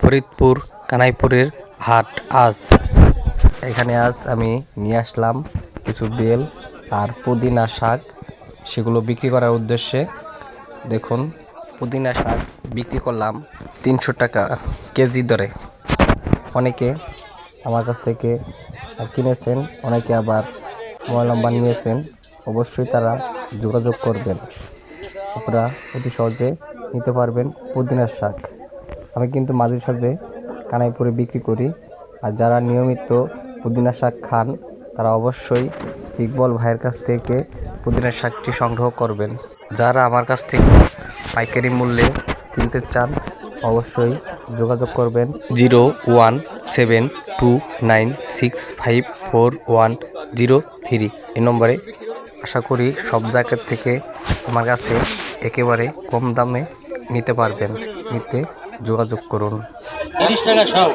ফরিদপুর কানাইপুরের হাট। এখানে আমি নিয়ে আসলাম কিছু বেল আর পুদিনা শাক, সেগুলো বিক্রি করার উদ্দেশ্যে। দেখুন, পুদিনা শাক বিক্রি করলাম 300 টাকা কেজি দরে। অনেকে আমার কাছ থেকে কিনেছেন, অনেকে আবার মোবাইল নাম্বার নিয়েছেন। অবশ্যই তারা যোগাযোগ করবেন, আপনারা অতি সহজে নিতে পারবেন পুদিনার শাক। আমি কিন্তু মাঝে সাঝে কানাইপুরে বিক্রি করি, আর যারা নিয়মিত পুদিনা শাক খান তারা অবশ্যই ইকবল ভাইয়ের কাছ থেকে পুদিনা শাকটি সংগ্রহ করবেন। যারা আমার কাছ থেকে পাইকারি মূল্যে কিনতে চান অবশ্যই যোগাযোগ করবেন 0172965410 এই নম্বরে। আশা করি সব জায়গার থেকে আমার কাছে একেবারে কম দামে নিতে পারবেন। নিতে যোগাযোগ করুন। 30 টাকা সব।